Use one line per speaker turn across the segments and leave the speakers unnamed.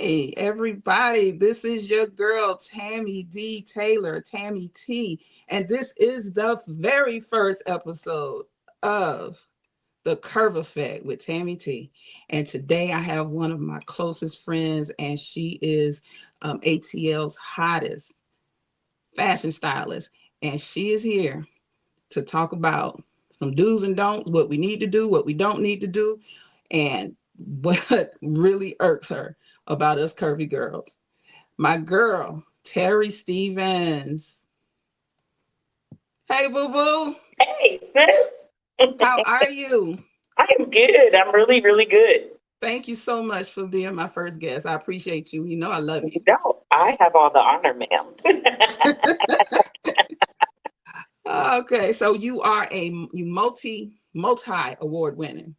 Hey, everybody, this is your girl, Tammy D. Taylor, Tammy T. And this is the very first episode of the Curve Effect with Tammy T. And today I have one of my closest friends, and she is ATL's hottest fashion stylist. And she is here to talk about some do's and don'ts, what we need to do, what we don't need to do, and what really irks her about us curvy girls. My girl, Terry Stevens. Hey, boo boo.
Hey, sis.
How are you?
I am good. I'm really, really good.
Thank you so much for being my first guest. I appreciate you. You know I love you.
No, I have all the honor, ma'am.
Okay, so you are a multi award winning.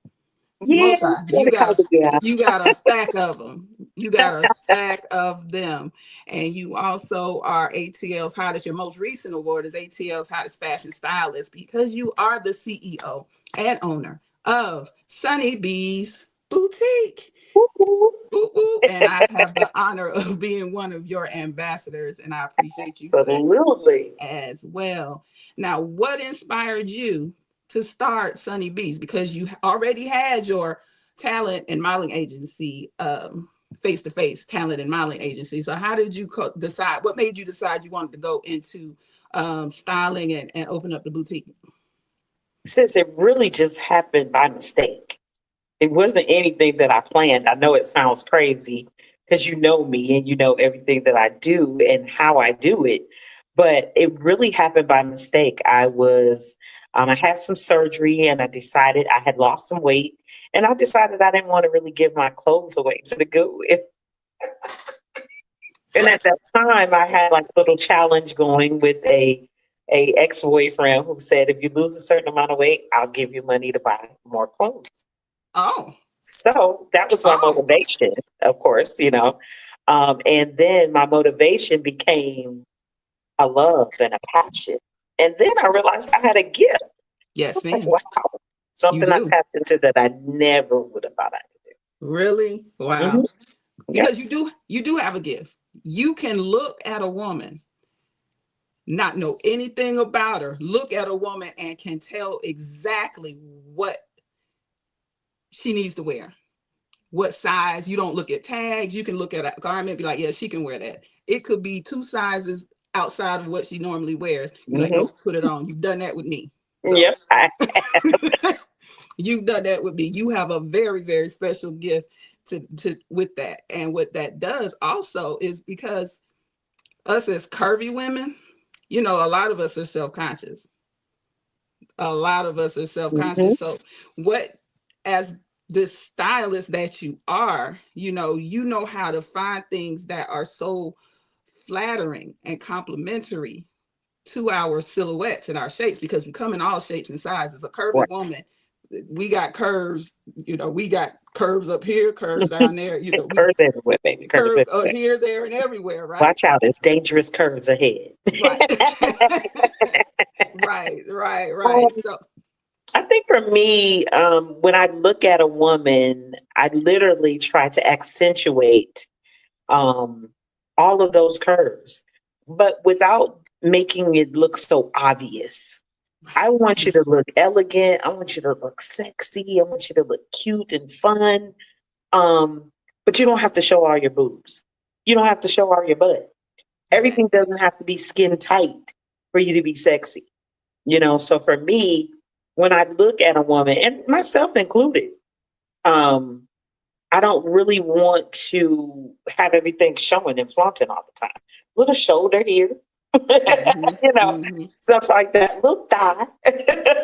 Yeah,
Multi.
yeah, yeah.
You got a stack of them. You got a stack of them. And you also are ATL's hottest. Your most recent award is ATL's hottest fashion stylist because you are the CEO and owner of Sunny Bee's Boutique. Ooh, ooh. And I have the honor of being one of your ambassadors, and I appreciate you for that
Absolutely.
as well. Now, what inspired you to start Sunny Bees? Because you already had your talent and modeling agency, face-to-face talent and modeling agency. So how did you decide, what made you decide you wanted to go into styling and open up the boutique?
Since it really just happened by mistake. It wasn't anything that I planned. I know it sounds crazy because you know me and you know everything that I do and how I do it. But it really happened by mistake. I had some surgery and I decided I had lost some weight and I decided I didn't want to really give my clothes away to the Goodwill. And at that time, I had like a little challenge going with a ex boyfriend who said, if you lose a certain amount of weight, I'll give you money to buy more clothes.
Oh.
So that was my motivation, of course. And then my motivation became a love and a passion. And then I realized I had a gift.
Yes,
Like,
ma'am.
wow,
You
something I
do.
tapped into that I never would have thought I could
Really?
do.
Wow.
Yep.
Because you do have a gift. You can look at a woman, not know anything about her, look at a woman and can tell exactly what she needs to wear, what size. You don't look at tags. You can look at a garment, be like, yeah, she can wear that. It could be two sizes outside of what she normally wears. You're like,
Mm-hmm.
nope, put it on. You've done that with me. So
Yep.
you've done that with me. You have a very, very special gift to with that. And what that does also is because us as curvy women, a lot of us are self-conscious. A lot of us are
Mm-hmm.
self-conscious. So what, as this stylist that you are, you know how to find things that are so flattering and complimentary to our silhouettes and our shapes, because we come in all shapes and sizes. A curvy
Right.
woman, we got curves, we got curves up here, curves down there, we
Curves everywhere, baby. Curves
curve
everywhere.
here, there, and everywhere, right?
Watch out, there's dangerous curves ahead.
Right. Right.
Um,
So,
I think for me, when I look at a woman, I literally try to accentuate um, all of those curves, but without making it look so obvious. I want you to look elegant. I want you to look sexy. I want you to look cute and fun. But you don't have to show all your boobs. You don't have to show all your butt.
exactly.
Everything doesn't have to be skin tight for you to be sexy. So for me, when I look at a woman, and myself included, um, I don't really want to have everything showing and flaunting all the time. Little shoulder here,
Mm-hmm,
you know,
mm-hmm.
stuff like that. Little thigh,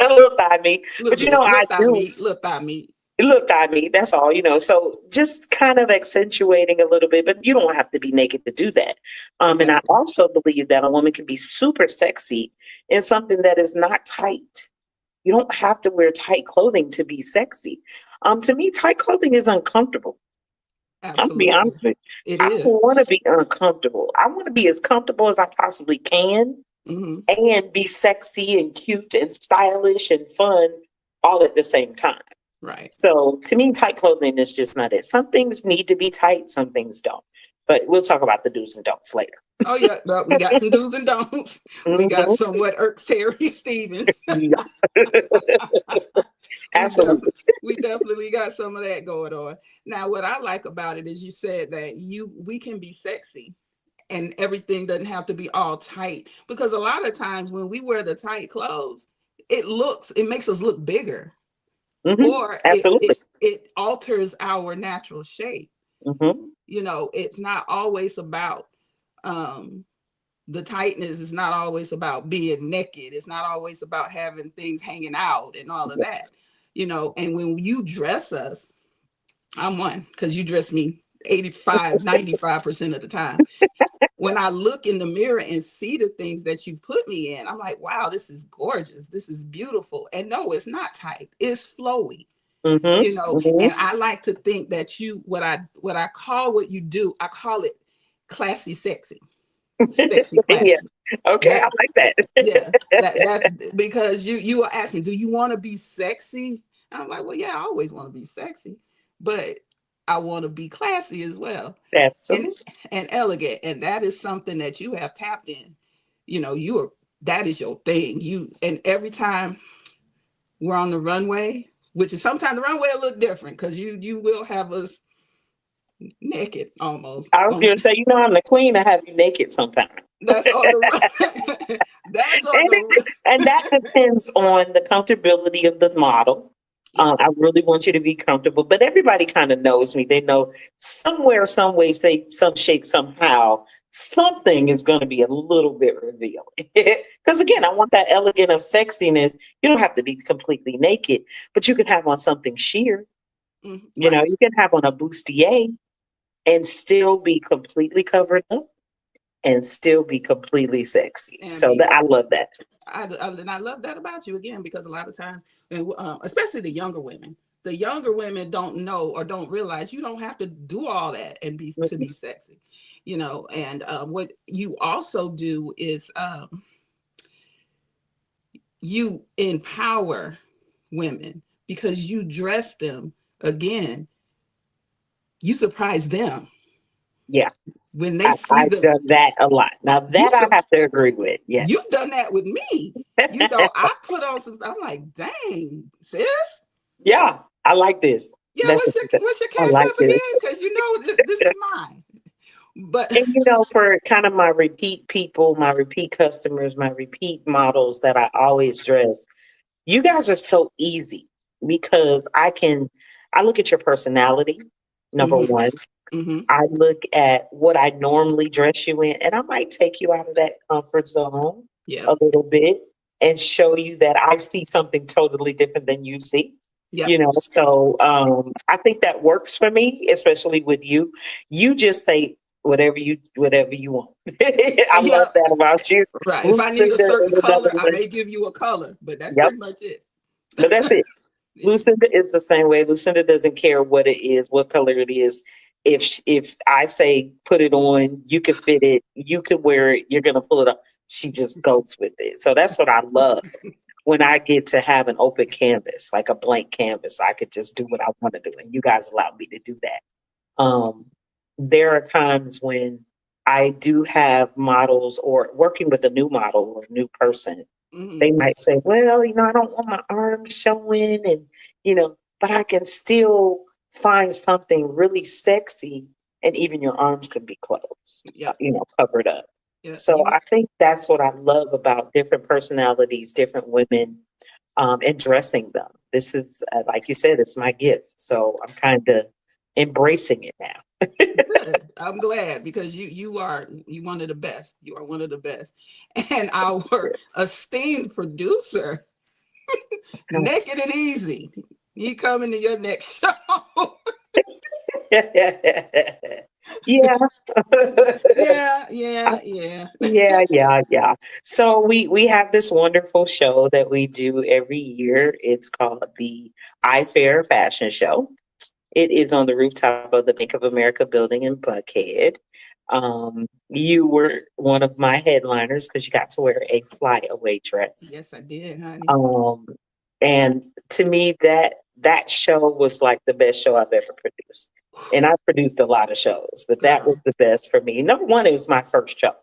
little thigh me.
A little
But
bit,
I do
little thigh meat.
little thigh me. That's all. So just kind of accentuating a little bit, but you don't have to be naked to do that. And I
Exactly.
also believe that a woman can be super sexy in something that is not tight. You don't have to wear tight clothing to be sexy. To me, tight clothing is uncomfortable. I'm gonna be
Absolutely.
honest with you.
It
I don't
is.
want to be uncomfortable. I want to be as comfortable as I possibly can
Mm-hmm.
and be sexy and cute and stylish and fun all at the same time.
Right.
So to me, tight clothing is just not it. Some things need to be tight, some things don't. But we'll talk about the do's and don'ts later.
Oh yeah, but we got some do's and don'ts. We got
Mhm.
some what irks Terry Stevens.
Yeah,
we def-
absolutely.
we definitely got some of that going on. Now, what I like about it is you said that we can be sexy and everything doesn't have to be all tight, because a lot of times when we wear the tight clothes, it makes us look bigger, or
Absolutely.
it alters our natural shape.
Hmm.
It's not always about um the tightness, is not always about being naked, it's not always about having things hanging out and all of that. And when you dress us, I'm one, because you dress me 85-95% of the time. When I look in the mirror and see the things that you've put me in, I'm like, wow, this is gorgeous, this is beautiful. And no, it's not tight, it's flowy.
Hmm.
And
Hmm.
I like to think that what I call what you do, I call it classy sexy. Sexy
Yeah.
classy.
Okay, I
That
like that.
Yeah, that because you are asking, do you want to be sexy? And I'm like, well, yeah, I always want to be sexy, but I want to be classy as well, and
Absolutely.
and elegant, and that is something that you have tapped in. You are that is your thing. And every time we're on the runway, which is sometimes the runway a little different, because you will have us naked almost
I was
on.
going to say, I'm the queen. I have you naked sometime.
That's on the that's on
And,
the
and that depends on the comfortability of the model.
yes.
I really want you to be comfortable, but everybody kind of knows me. They know somewhere, some way, say, some shape, somehow, something is going to be a little bit revealing. Because again, I want that elegant of sexiness. You don't have to be completely naked, but you can have on something sheer.
Right.
You can have on a bustier and still be completely covered up and still be completely sexy.
And
So
be
I love that.
and I love that about you, again, because a lot of times, and especially the younger women don't know or don't realize you don't have to do all that and be to
Mhm.
be sexy, And what you also do is you empower women, because you dress them, again, you surprise them
Yeah,
when they see
I've
them.
done that a lot. Now
You
that I
sur-
have to agree with.
you've
Yes.
done that with me. I put on some. I'm like, dang, sis.
Yeah, I like this.
Yeah,
That's
what's your
I
cash
like
app
this.
again? Because this is mine. But
And for kind of my repeat people, my repeat customers, my repeat models that I always dress, you guys are so easy because I look at your personality, number
hmm
one.
hmm
I look at what I normally dress you in, and I might take you out of that comfort zone
yeah,
a little bit and show you that I see something totally different than you see.
yeah,
So I think that works for me, especially with you. You just say whatever you want. I love
yeah.
that about you.
Right. If I need a
Lucinda
certain
is another
color, I
one.
may give you a color, but that's
Yep,
pretty much it.
but that's it. Lucinda is the same way. Lucinda doesn't care what it is, what color it is. If I say put it on, you can fit it, you can wear it, you're gonna pull it up. She just goes with it. So that's what I love when I get to have an open canvas, like a blank canvas. I could just do what I want to do, and you guys allow me to do that. Um, there are times when I do have models or working with a new model or a new person,
hmm
they might say, well, I don't want my arms showing and, but I can still find something really sexy and even your arms can be closed,
Yeah,
covered up.
yeah.
So I think that's what I love about different personalities, different women, and dressing them. This is, like you said, it's my gift. So I'm kind of embracing it now.
Good. I'm glad, because you one of the best. You are one of the best. And our esteemed producer, Naked and Easy, he coming to your next show.
Yeah.
Yeah, yeah, yeah.
Yeah, yeah, yeah. So we have this wonderful show that we do every year. It's called the iFair Fashion Show. It is on the rooftop of the Bank of America building in Buckhead. You were one of my headliners because you got to wear a flyaway dress.
Yes, I did, honey.
Um, and to me, that that show was like the best show I've ever produced. And I produced a lot of shows, but that
Girl.
was the best for me. Number one, it was my first show.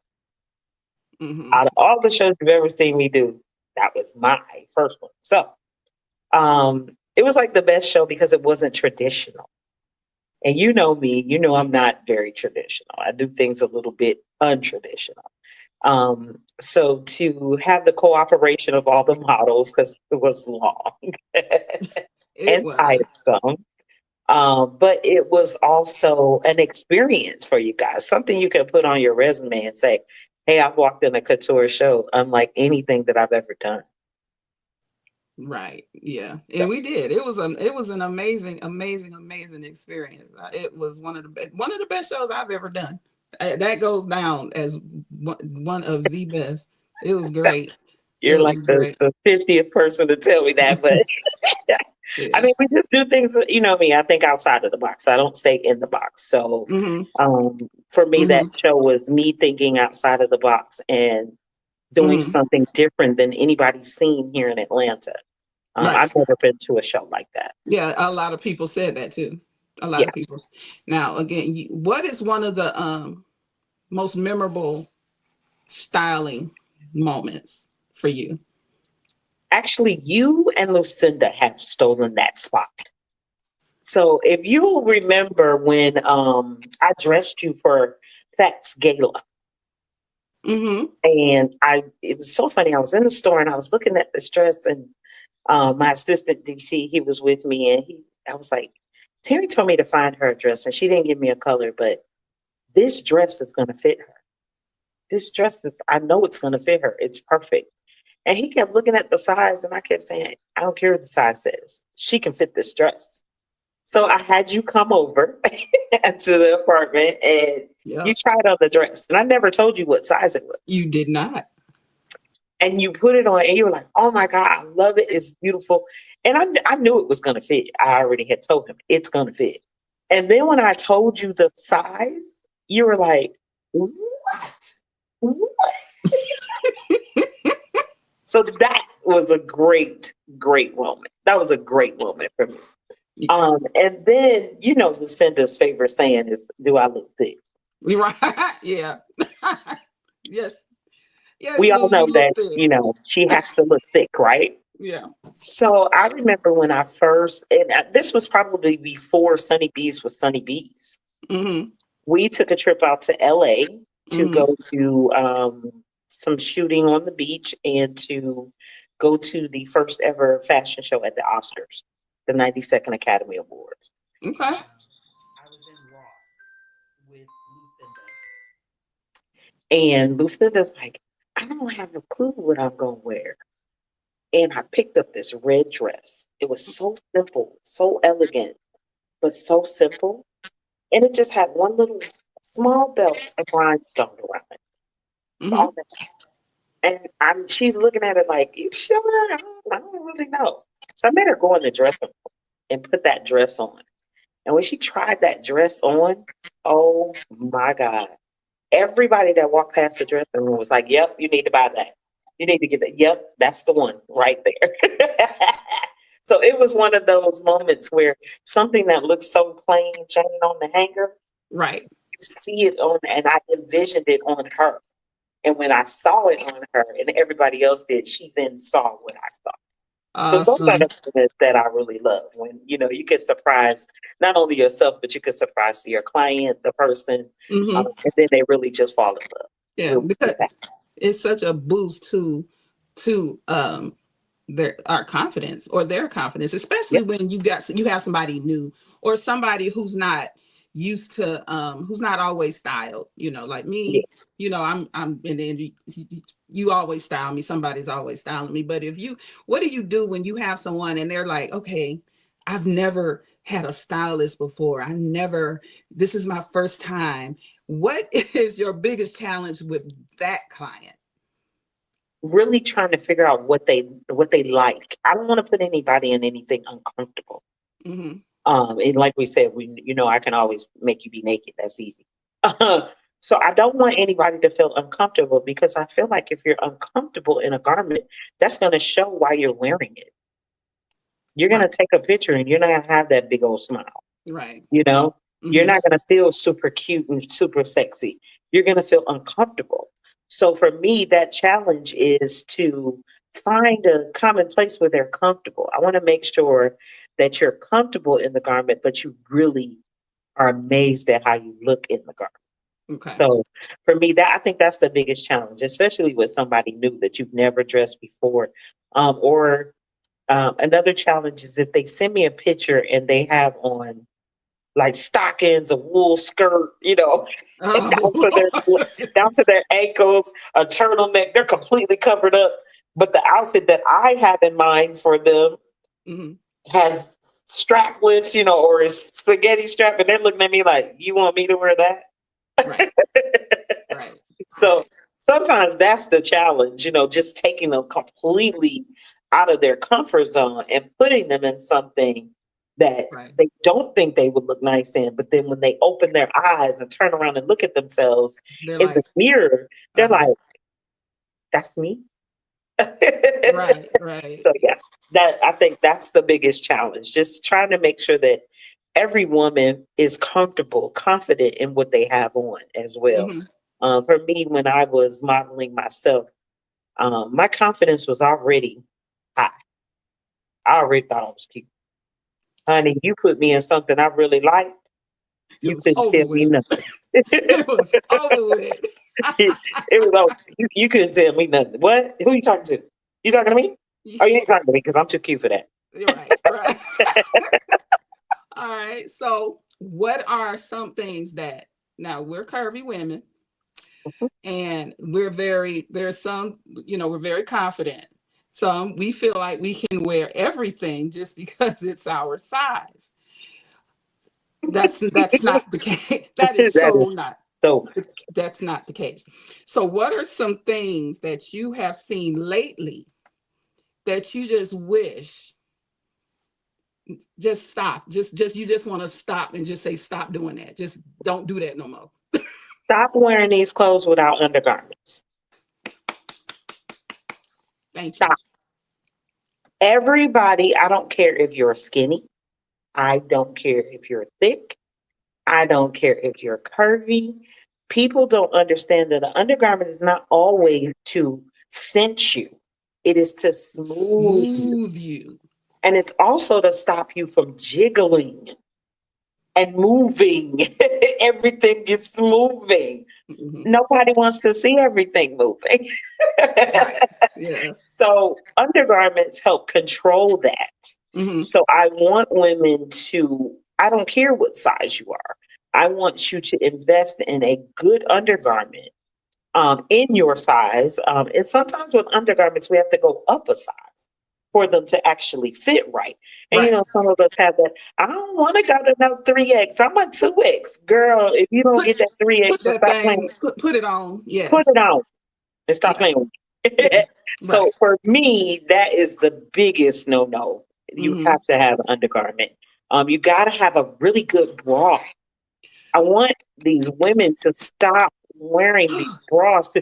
Hmm.
Out of all the shows you've ever seen me do, that was my first one. So it was like the best show because it wasn't traditional. And you know me, you know I'm not very traditional. I do things a little bit untraditional. So to have the cooperation of all the models, because it was long
It
and
was.
tiresome, but it was also an experience for you guys, something you can put on your resume and say, hey, I've walked in a couture show unlike anything that I've ever done.
Right. Yeah.
So,
And we did. It was an amazing, amazing, amazing experience. It was one of the best shows I've ever done. That goes down as one of the best. It was great.
you're
It
like
was great.
the 50th person to tell me that, but I
Yeah.
mean, we just do things, you know me, I think outside of the box. I don't stay in the box. So
Mhm.
for me, that
Mhm.
show was me thinking outside of the box and doing
Mhm.
something different than anybody's seen here in Atlanta.
Right.
I've never been to a show like that.
Yeah, a lot of people said that too. A lot
Yeah.
of people. Now, again, what is one of the most memorable styling moments for you?
Actually, you and Lucinda have stolen that spot. So if you'll remember when I dressed you for Fats Gala,
Mhm.
and it was so funny. I was in the store and I was looking at this dress, and my assistant DC, he was with me, and I was like, Terry told me to find her a dress, and she didn't give me a color, but this dress is going to fit her. This dress is, I know it's going to fit her. It's perfect. And he kept looking at the size, and I kept saying, I don't care what the size says. She can fit this dress. So I had you come over to the apartment and you
Yep.
tried on the dress. And I never told you what size it was.
You did not.
And you put it on and you were like, oh my God, I love it. It's beautiful. And I knew it was going to fit. I already had told him it's going to fit. And then when I told you the size, you were like, what? What? So that was a great, great moment. That was a great moment for me. And then, you know, Lucinda's favorite saying is, do I look thick?
You're right. Yeah. Yes. Yes,
We all
Lou,
know
you look
that,
thick.
you know, she has to look thick, right?
Yeah.
So I remember when I first, and this was probably before Sunny Bees was Sunny Bees.
Mm-hmm.
We took a trip out to LA to
Mm-hmm.
go to some shooting on the beach and to go to the first ever fashion show at the Oscars, the 92nd Academy Awards.
Okay.
I was in Ross with Lucinda. And Lucinda's like, I don't have a clue what I'm going to wear. And I picked up this red dress. It was so simple, so elegant, but so simple. And it just had one little small belt and rhinestone around it. That's
Mm-hmm.
all that. And she's looking at it like, you sure? I don't really know. So I made her go in the dressing room and put that dress on. And when she tried that dress on, oh my God. Everybody that walked past the dressing room was like, yep, you need to buy that. You need to get that. Yep, that's the one right there. So it was one of those moments where something that looks so plain Jane on the hanger,
Right.
you see it on, and I envisioned it on her. And when I saw it on her and everybody else did, she then saw what I saw. So those are
Awesome.
the moments that I really love when, you know, you can surprise not only yourself, but you can surprise your client, the person,
Mm-hmm.
and then they really just fall in love
Yeah, because
with that.
it's such a boost to their our confidence or their confidence,
Yeah,
especially when you have somebody new or somebody who's not used to who's not always styled, like
yeah.
me. I'm and then you always style me, somebody's always styling me. But if you what do you do when you have someone and they're like, okay, I've never had a stylist before, I never this is my first time. What is your biggest challenge with that client?
Really trying to figure out what they like. I don't want to put anybody in anything uncomfortable.
Hmm.
And like we said, I can always make you be naked. That's easy. So I don't want anybody to feel uncomfortable because I feel like if you're uncomfortable in a garment, that's going to show why you're wearing it. You're
Right.
gonna take a picture and you're not gonna have that big old smile.
Right.
You know, you're
Mm-hmm.
not gonna feel super cute and super sexy. You're gonna feel uncomfortable. So for me, that challenge is to find a common place where they're comfortable. I want to make sure that you're comfortable in the garment, but you really are amazed at how you look in the garment.
Okay.
So for me, that I think that's the biggest challenge, especially with somebody new that you've never dressed before. Or another challenge is if they send me a picture and they have on like stockings, a wool skirt,
Oh,
down to their ankles, a turtleneck. They're completely covered up. But the outfit that I have in mind for them
hmm.
has strapless, or is spaghetti strap, and they're looking at me like, "You want me to wear that?"
Right. Right.
So
Right.
sometimes that's the challenge, just taking them completely out of their comfort zone and putting them in something that
Right.
they don't think they would look nice in. But then when they open their eyes and turn around and look at themselves
They're
in the
like,
mirror, they're
uh-huh.
like, that's me.
Right. Right.
So yeah, that I think that's the biggest challenge. Just trying to make sure that every woman is comfortable, confident in what they have on as well.
Hmm.
For me, when I was modeling myself, my confidence was already high. I already thought I was cute. Honey, you put me in something I really liked,
It
you
was
couldn't
over
tell me
with.
nothing.
It was over with.
It was over. You couldn't tell me nothing. What? Who you talking to? You talking to me? Oh, you ain't talking to me because I'm too cute for that.
Right. Right. All right. So, what are some things that now we're curvy women and there's some, we're very confident. Some we feel like we can wear everything just because it's our size. That's not the case. That is
That is
so not
so.
that's not the case. So, what are some things that you have seen lately that you just wish just stop? Just you just want to stop and just say stop doing that. Just don't do that no more.
Stop wearing these clothes without undergarments.
Thank you.
Stop. Everybody, I don't care if you're skinny. I don't care if you're thick. I don't care if you're curvy. People don't understand that an undergarment is not always to cinch you. It is to smooth you.
Smooth you.
And it's also to stop you from jiggling and moving. Everything is moving.
Hmm.
Nobody wants to see everything moving.
Right. Yeah.
So undergarments help control that.
Hmm.
So I want women to, I don't care what size you are. I want you to invest in a good undergarment in your size. And sometimes with undergarments, we have to go up a size for them to actually fit right. And
Right.
some of us have that. I don't want to go to no 3X. I'm a 2X. Girl, if you don't
Put
get that
put
3X, then
that
stop playing.
thing. Put it on.
Put
Yes.
it on and stop
Yeah.
playing with
Yeah.
me. So
Right.
for me, that is the biggest no no. You
Hmm.
have to have an undergarment. You got to have a really good bra. I want these women to stop wearing these bras. To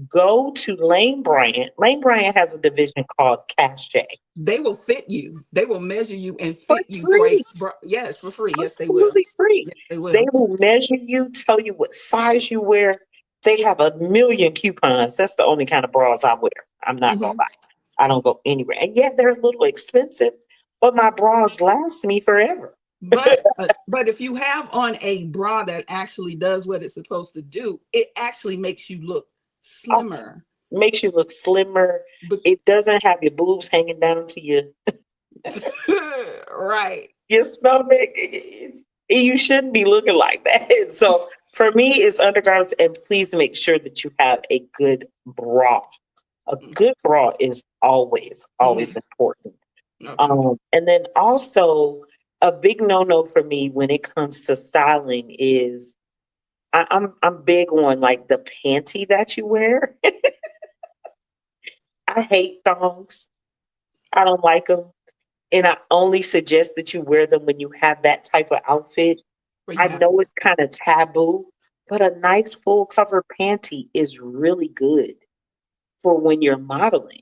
go to Lane Bryant. Lane Bryant has a division called Cash J
They will fit you. They will measure you and
for
fit you for
free,
yes, for free. Yes, they will.
absolutely free.
Yes, they
They
will.
will measure you, tell you what size you wear. They have a million coupons. That's the only kind of bras I wear. I'm not gonna
Hmm.
lie. I don't go anywhere. And yeah, they're a little expensive, but my bras last me forever.
But if you have on a bra that actually does what it's supposed to do, it actually makes you look
Oh,
slimmer.
makes you look slimmer.
But
It doesn't have your boobs hanging down to
right.
your stomach. You shouldn't be looking like that. So for me, it's undergarments, and please make sure that you have a good bra. A good bra is always
Hmm.
important.
Okay.
And then also a big no-no for me when it comes to styling is I'm big on like the panty that you wear. I hate thongs. I don't like them. And I only suggest that you wear them when you have that type of outfit.
Where you
I
have
know it's kind of taboo, but a nice full cover panty is really good for when you're modeling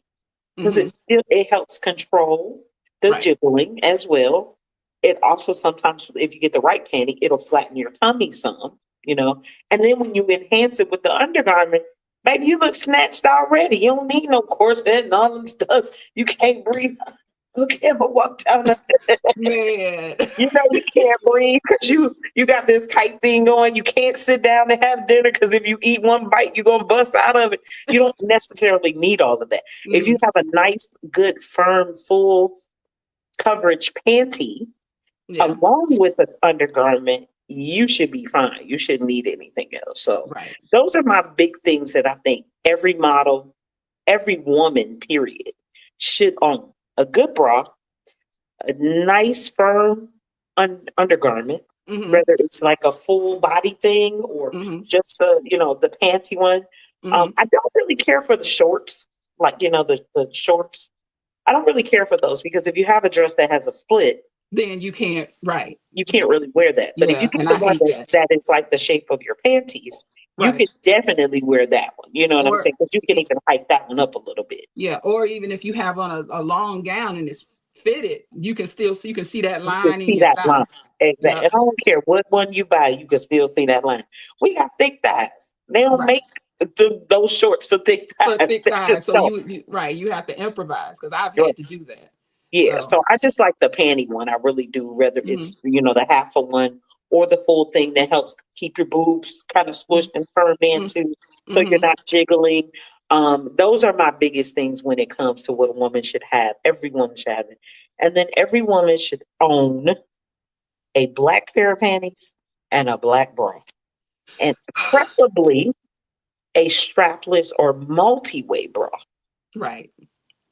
because
hmm
it helps control. the
Right.
jiggling as well. It also sometimes, if you get the right panty, it'll flatten your tummy some, you know. And then when you enhance it with the undergarment, baby, you look snatched already. You don't need no corset and all them stuff. You can't breathe. Okay, I'm gonna walk down the
Man.
you know you can't breathe because you got this tight thing going. You can't sit down and have dinner because if you eat one bite, you're gonna bust out of it. You don't necessarily need all of that. If you
Mm,
have a nice, good, firm, full coverage panty
yeah.
along with an undergarment, you should be fine. You shouldn't need anything else. So
Right.
those are my big things that I think every model, every woman, period, should own. A good bra, a nice firm undergarment,
Mm-hmm.
whether it's like a full body thing or
Mm-hmm.
just the panty one.
Mm-hmm.
I don't really care for the shorts, like the shorts. I don't really care for those because if you have a dress that has a split,
Then you can't. Right.
you can't really wear that. But if you
Yeah.
get
And
the
I
one
hate that.
that is like the shape of your panties, you
Right.
can definitely wear that one. You know what I'm
Or
saying? Because you can even hike that one up a little bit.
yeah. Or even if you have on a long gown and it's fitted, you can still see. You can see that
You can
line in
see
your
that
thigh.
line. Exactly.
Yep.
And I don't care what one you buy, you can still see that line. We got thick thighs. They don't
Right.
make those shorts for thick
For
thighs.
thick
They just
thighs. So
don't.
you right. You have to improvise because I've
Right.
had to do that.
Yeah.
So.
So I just like the panty one. I really do, whether
Mm-hmm.
it's, the half of one or the full thing that helps keep your boobs kind of squished and firm in too. So you're
Mm-hmm.
not jiggling. Those are my biggest things when it comes to what a woman should have. Every woman should have it. And then every woman should own a black pair of panties and a black bra. And preferably a strapless or multi-way bra.
Right.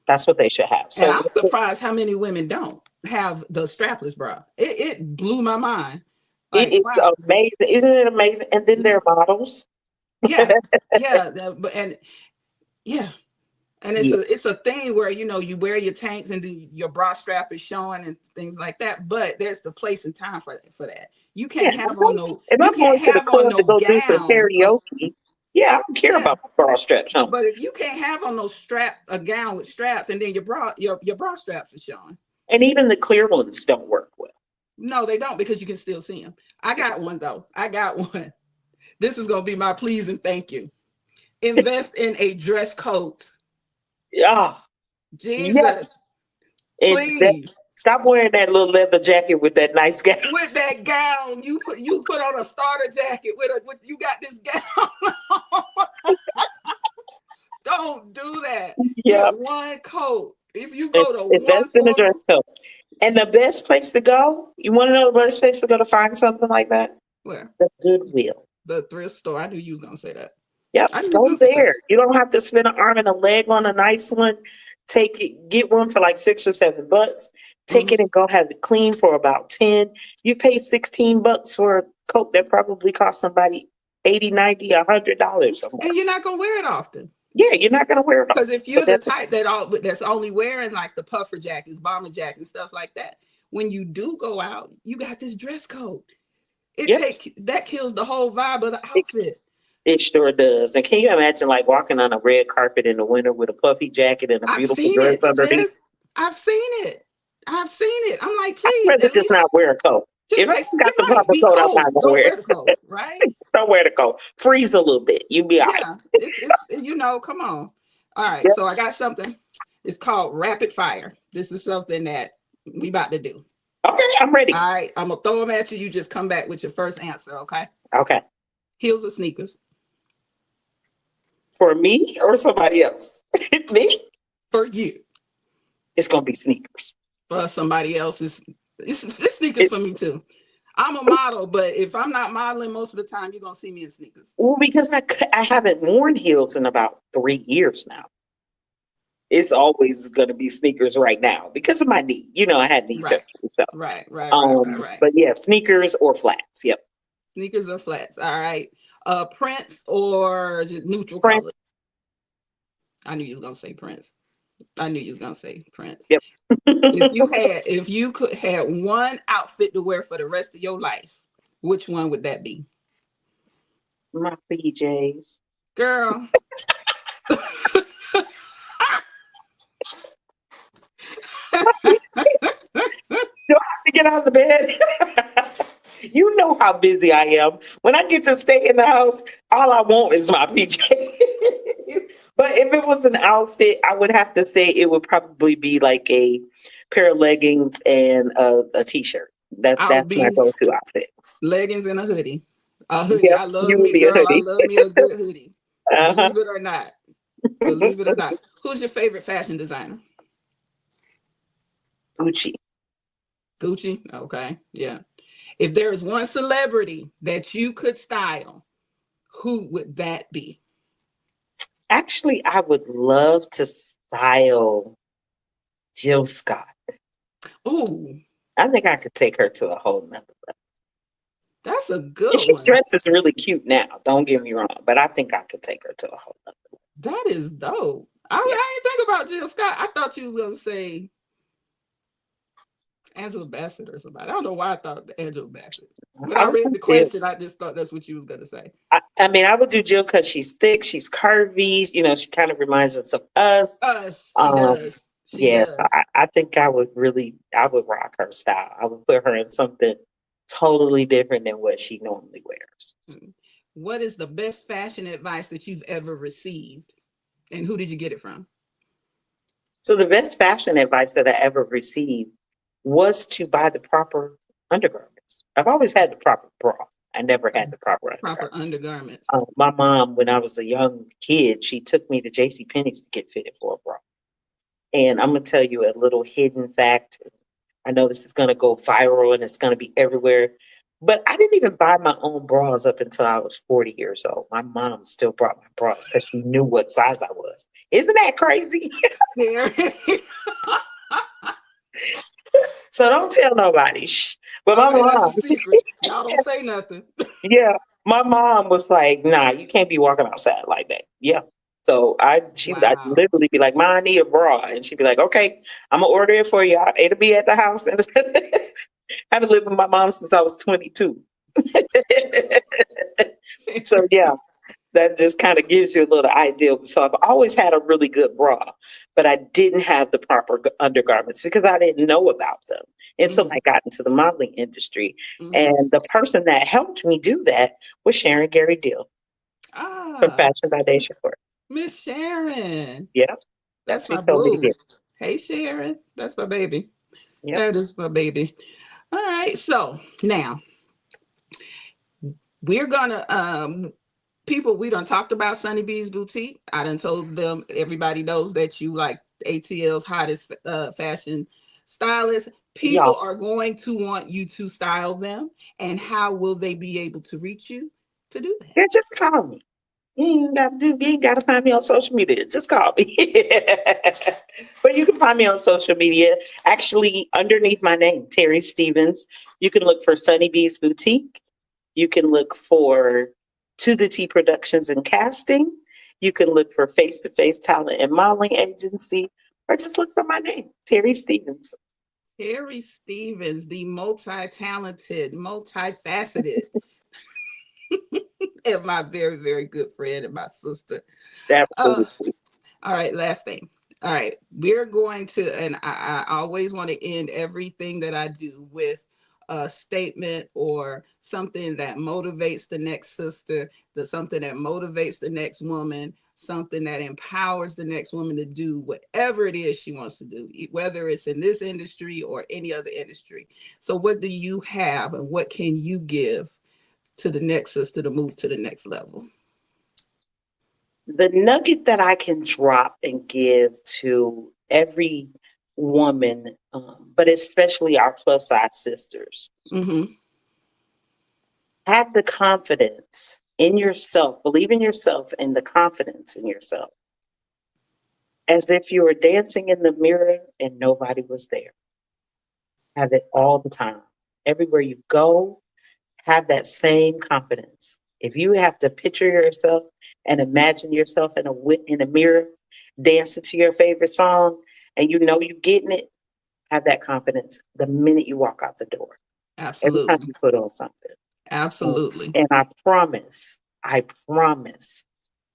That's what they should have.
And
So
I'm surprised how many women don't have the strapless bra. It blew my mind.
it
Like,
is
wow.
amazing. Isn't it amazing? And then
Yeah.
there are models.
Yeah. Yeah. But and yeah. And
Yeah,
it's a thing where you wear your tanks and your bra strap is showing and things like that. But there's the place and time for that. You
yeah.
can't have on no
If
you
I'm going
can't
to the
have on
club to
no
go do some
gown.
karaoke, yeah, I don't care
Yeah.
about the bra straps on.
But if you can't have on no strap a gown with straps and then your bra straps are showing.
And even the clear ones don't work well.
No, they don't because you can still see them. I got one though. I got one. This is gonna be my please and thank you. Invest in a dress coat.
Yeah, yeah.
Jesus,
And
please.
stop wearing that little leather jacket with that nice guy.
With that gown, you put on a starter jacket with you got this gown. Don't do that.
Yeah,
Get one coat. If you
and
go to one
invest in a
formal,
dress code. And the best place to go, you want to know the best place to go to find something like that?
where
The Goodwill.
the thrift store. I knew you was gonna say that.
Yep,
I knew you was
go
gonna say that.
there. You don't have to spend an arm and a leg on a nice one. Take it, get one for like $6 or $7. Take
Hmm.
it and go have it clean for about 10. You pay $16 for a coat that probably cost somebody 80, 90, $100 or more.
And you're not gonna wear it often.
Yeah, you're not gonna wear it all.
Because if
But
you're the
that's
type that's only wearing like the puffer jackets, bomber jackets, stuff like that, when you do go out, you got this dress code. It
yep,
take that kills the whole vibe of the
it,
outfit.
it sure does. And can you imagine like walking on a red carpet in the winter with a puffy jacket and a
I've
beautiful
seen
dress
it,
underneath?
sis. I've seen it. I've seen it. I'm like,
I'd
please,
rather
at
just
least
not wear a coat.
just
If I
take.
ain't got
You're
the
right.
proper
Be
coat, I'm not
cold.
gonna
Don't
wear
wear
it.
the coat, right?
Just don't wear the coat. Freeze a little bit. You be all right.
Yeah. It's come on. All right.
Yep.
So I got something. It's called rapid fire. This is something that we about to do.
Okay, I'm ready.
All right, I'm gonna throw them at you. You just come back with your first answer, okay?
Okay.
Heels or sneakers
For me or somebody else? Me?
for you.
It's gonna be sneakers.
For somebody else, it's sneakers
It,
for me too. I'm a model, but if I'm not modeling most of the time, you're gonna see me in sneakers.
well, because I haven't worn heels in about 3 years now. It's always gonna be sneakers right now because of my knee. I had knee
Right,
surgery. So
right.
but yeah, sneakers or flats. Yep.
Sneakers or flats. All right. Prints or just neutral
Print.
colors. I knew you was gonna say Prince. I knew you was gonna say Prince.
Yep.
If you could had one outfit to wear for the rest of your life, which one would that be?
My PJs.
Girl.
get out of the bed. You know how busy I am. When I get to stay in the house, all I want is my PJ. But if it was an outfit, I would have to say it would probably be like a pair of leggings and a t-shirt.
I'll
That's my
be
go-to outfit.
leggings and a hoodie. A hoodie.
Yep,
I love
you would
me,
be a
girl. I
hoodie.
love me a good hoodie.
Uh-huh.
Believe it or not. Believe it or not. Who's your favorite fashion designer?
Gucci.
Gucci? Okay. Yeah. If there is one celebrity that you could style, who would that be?
Actually, I would love to style Jill Scott.
Oh,
I think I could take her to a whole nother level.
that's a
And
good
she
one.
dresses really cute now. Don't get me wrong, but I think I could take her to a whole nother level.
That is dope.
Yeah.
I didn't think about Jill Scott. I thought you was gonna say Angela Bassett or somebody. I don't know why I thought Angela Bassett. When
I
I
would
read
do
the
Jill.
question, I just thought that's what you was gonna say.
I mean, I would do Jill because she's thick, she's curvy. You know, she kind of reminds us of us.
Us, she
Um,
does. She
yeah, so
does.
I think I would rock her style. I would put her in something totally different than what she normally wears.
Mm. What is the best fashion advice that you've ever received, and who did you get it from?
So the best fashion advice that I ever received was to buy the proper undergarments. I've always had the proper bra. I never had the proper
Proper
undergarments.
undergarments.
My mom, when I was a young kid, she took me to J.C. Penney's to get fitted for a bra. And I'm gonna tell you a little hidden fact. I know this is gonna go viral and it's gonna be everywhere. But I didn't even buy my own bras up until I was 40 years old. My mom still brought my bras because she knew what size I was. Isn't that crazy?
There.
So don't tell nobody. Shh. But my
Okay, that's a
mom,
secret. Y'all don't say nothing.
yeah, my mom was like, "Nah, you can't be walking outside like that." Yeah. So I'd
Wow.
literally be like, "Ma, I need a bra," and she'd be like, "Okay, I'm gonna order it for you. It'll be at the house." And I've been living with my mom since I was 22. So yeah, that just kind of gives you a little idea. So I've always had a really good bra, but I didn't have the proper undergarments because I didn't know about them until
Hmm.
I got into the modeling industry.
Hmm.
And the person that helped me do that was Sharon Gary Dill from
Ah,
Fashion Foundation for.
Miss Sharon.
Yeah,
That's
that's who
my
told me to
boo.
get.
Hey, Sharon. That's my baby.
Yep,
That is my baby. All right. So now we're gonna people we done talked about Sunny B's boutique. I done told them everybody knows that you like ATL's hottest fashion stylist. People
y'all.
are going to want you to style them, and how will they be able to reach you to do that?
Yeah, just call me. You ain't gotta find me on social media. Just call me. But you can find me on social media. Actually, underneath my name, Terry Stevens. You can look for Sunny B's Boutique. You can look for To the T Productions and Casting. You can look for Face to Face Talent and Modeling Agency, or just look for my name, Terry Stevens.
Harry Stevens, the multi-talented, multifaceted, and my very, very good friend and my sister. Uh,
Absolutely.
all right, last thing. All right, we're going to, and I always want to end everything that I do with a statement or something that motivates the next sister, something that motivates the next woman, something that empowers the next woman to do whatever it is she wants to do, whether it's in this industry or any other industry. So, what do you have, and what can you give to the next sister to move to the next level?
The nugget that I can drop and give to every woman, but especially our plus size sisters,
Mm-hmm.
have the confidence in yourself, believe in yourself and the confidence in yourself as if you were dancing in the mirror and nobody was there. Have it all the time. Everywhere you go, have that same confidence. If you have to picture yourself and imagine yourself in a mirror dancing to your favorite song and you know you getting it, have that confidence the minute you walk out the door. Every time
Absolutely.
you put on something. And,
Absolutely.
and I promise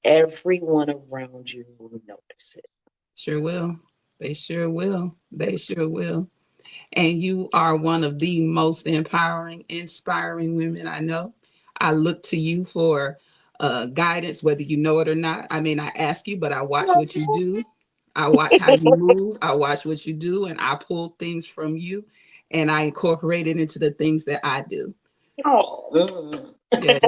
everyone around you will notice it.
Sure will. They sure will. They sure will. And you are one of the most empowering, inspiring women I know. I look to you for guidance, whether you know it or not. I may not ask you, but I watch what you do. I watch how you move. I watch what you do, and I pull things from you, and I incorporate it into the things that I do.
Oh,
Yeah,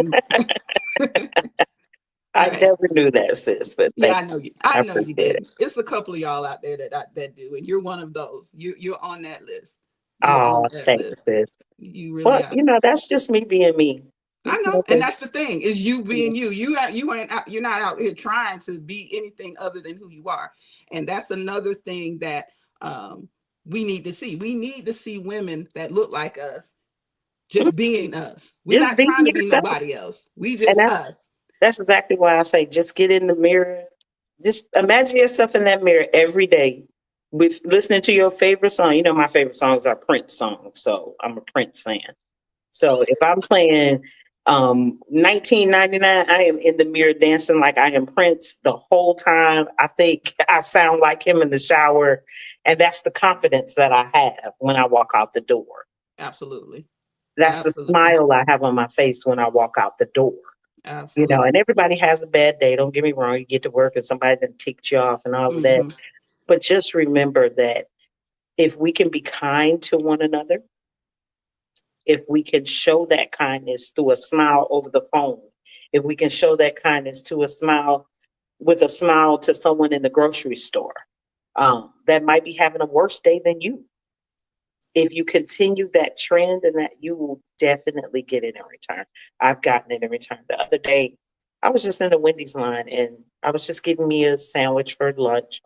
I
right.
never knew that, sis, but
Yeah,
thank
I know
you.
you. I
I
know you
appreciate it.
did. It's a couple of y'all out there that do, and you're one of those. You're on that list. You're on
Oh,
that
thanks,
list.
sis.
You really
Well,
are.
that's just me being me.
I
It's
know, and
nothing.
that's the thing is you
Yeah.
being you. You ain't out, you're not out here trying to be anything other than who you are, and that's another thing that um, we need to see. We need to see women that look like us, just being us. We're
Just
not
be
trying to be
yourself.
nobody else. We
And
just us.
that's exactly why I say just get in the mirror. Just imagine yourself in that mirror every day with listening to your favorite song. You know, my favorite songs are Prince songs. So I'm a Prince fan. So if I'm playing 1999, I am in the mirror dancing like I am Prince the whole time. I think I sound like him in the shower. And that's the confidence that I have when I walk out the door.
Absolutely,
That's the
absolutely,
smile I have on my face when I walk out the door. And
absolutely.
everybody has a bad day. Don't get me wrong. You get to work and somebody then ticked you off and all of that.
Hmm.
But just remember that if we can be kind to one another, if we can show that kindness through a smile over the phone, if we can show that kindness to a smile with a smile to someone in the grocery store that might be having a worse day than you, if you continue that trend and that you will definitely get it in return. I've gotten it in return. The other day, I was just in the Wendy's line and I was just getting me a sandwich for lunch.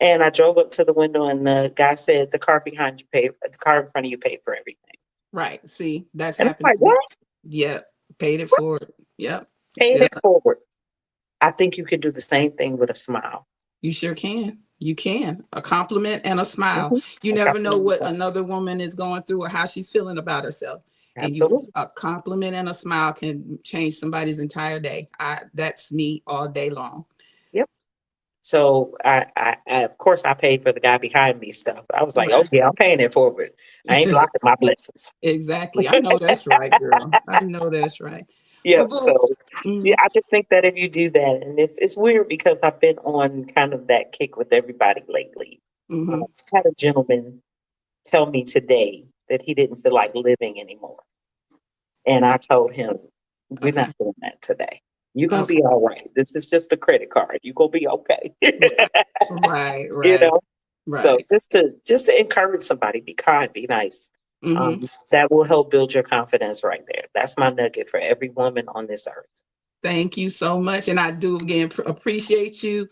And I drove up to the window and the guy said, the car in front of you paid for everything.
Right. See, that's
And I'm
happened
like,
to me.
what?
Yep. Paid it
What?
forward. Yep.
Paying
Yep.
it forward. I think you could do the same thing with a smile.
You sure can. You can. A compliment and a smile.
Mm-hmm.
You never know what another woman is going through or how she's feeling about herself. And you
Absolutely.
a compliment and a smile can change somebody's entire day. That's me all day long.
Yep. So of course, I paid for the guy behind me stuff. I was like, oh
Right.
yeah, I'm paying it forward. I ain't blocking my blessings.
Exactly. I know that's right, girl. I know that's right. Well,
Yep.
boo.
So yeah,
Mm-hmm.
I just think that if you do that, and it's weird because I've been on kind of that kick with everybody lately.
Mm-hmm.
I had a gentleman tell me today that he didn't feel like living anymore, and I told him we're not
Okay.
doing that today. You're gonna
Okay.
be all right. This is just a credit card. You're gonna be okay.
Right. Right.
you
Right.
know. So
Right.
just to encourage somebody, be kind, be nice.
Mm-hmm.
That will help build your confidence right there. That's my nugget for every woman on this earth.
Thank you so much. And I do again appreciate you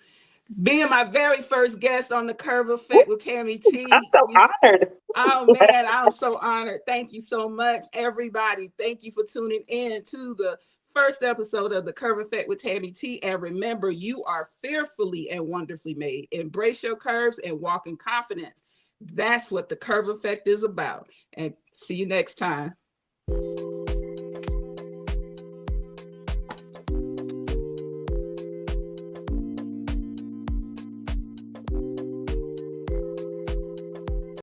being my very first guest on the Curve Effect with Tammy
I'm
T.
so honored.
Oh man, I'm so honored. Thank you so much, everybody. Thank you for tuning in to the first episode of the Curve Effect with Tammy T. And remember, you are fearfully and wonderfully made. Embrace your curves and walk in confidence. That's what the Curve Effect is about. And see you next time.